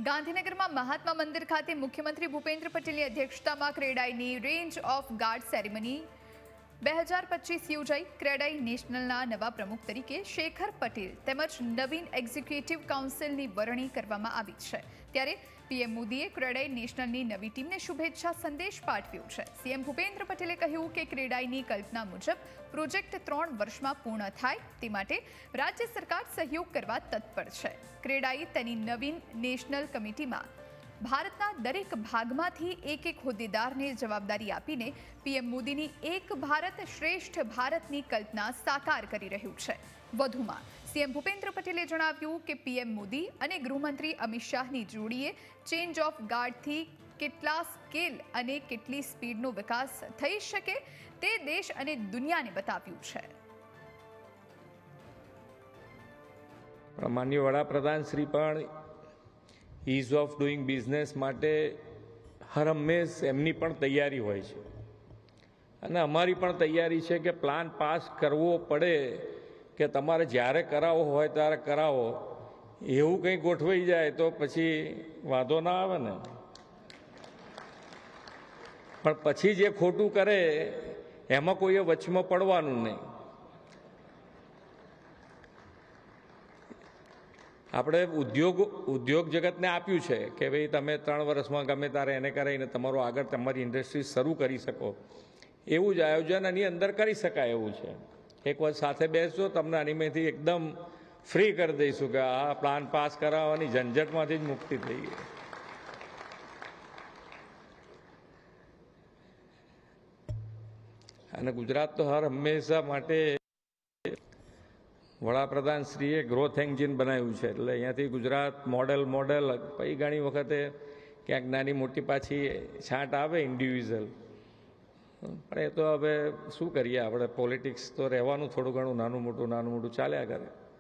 ગાંધીનગરમાં મહાત્મા મંદિર ખાતે મુખ્યમંત્રી ભૂપેન્દ્ર પટેલની અધ્યક્ષતામાં ક્રેડાઈની રેન્જ ઓફ ગાર્ડ સેરેમની 2025 યોજાઈ। ક્રેડાઈ નેશનલના નવા પ્રમુખ તરીકે શેખર પટેલ તેમજ નવીન એક્ઝિક્યુટિવ કાઉન્સિલની વરણી કરવામાં આવી છે। ત્યારે પીએમ મોદીએ ક્રેડાઈ નેશનલની નવી ટીમને શુભેચ્છા સંદેશ પાઠવ્યો છે। સીએમ ભૂપેન્દ્ર પટેલે કહ્યું કે ક્રેડાઈની કલ્પના મુજબ પ્રોજેક્ટ 3 વર્ષમાં પૂર્ણ થાય તે માટે રાજ્ય સરકાર સહયોગ કરવા તત્પર છે। ક્રેડાઈ તેની નવીન નેશનલ કમિટીમાં ભારતના દરેક ભાગમાંથી એક હોદ્દેદારને જવાબદારી આપીને પીએમ મોદીની એક ભારત શ્રેષ્ઠ ભારતની કલ્પના સાકાર કરી રહ્યું છે। વધુમાં સીએમ ભૂપેન્દ્ર પટેલે જણાવ્યું કે પીએમ મોદી અને ગૃહમંત્રી અમિત શાહની જોડીએ ચેન્જ ઓફ ગાર્ડથી કેટલા સ્કેલ અને કેટલી સ્પીડનો વિકાસ થઈ શકે તે દેશ અને દુનિયાને બતાવ્યું છે। માનનીય વડાપ્રધાન શ્રી પણ ઇઝ ઓફ ડુઈંગ બિઝનેસ માટે હર હંમેશ એમની પણ તૈયારી હોય છે અને અમારી પણ તૈયારી છે કે પ્લાન પાસ કરવો પડે કે તમારે જ્યારે કરાવવો હોય ત્યારે કરાવો, એવું કંઈ ગોઠવાઈ જાય તો પછી વાંધો ના આવે ને। પણ પછી જે ખોટું કરે એમાં કોઈએ વચમાં પડવાનું નહીં। આપણે ઉદ્યોગ જગતને આપ્યું છે કે ભાઈ તમે 3 વર્ષમાં ગમે ત્યારે એને કરાવીને તમારું આગળ તમારી ઇન્ડસ્ટ્રી શરૂ કરી શકો, એવું જ આયોજન આની અંદર કરી શકાય એવું છે। એક વાર સાથે બેસજો, તમને આનીમાંથી એકદમ ફ્રી કરી દઈશું કે આ પ્લાન પાસ કરાવવાની ઝંઝટમાંથી જ મુક્તિ થઈ ગઈ। અને ગુજરાત તો હર હંમેશા માટે વડાપ્રધાન શ્રીએ ગ્રોથ એન્જિન બનાવ્યું છે, એટલે અહીંયાથી ગુજરાત મોડેલ પછી ઘણી વખતે ક્યાંક નાની મોટી પાછી છાંટ આવે ઇન્ડિવિજ્યુઅલ, પણ એ તો હવે શું કરીએ, આપણે પોલિટિક્સ તો રહેવાનું થોડું ઘણું નાનું મોટું ચાલ્યા કરે।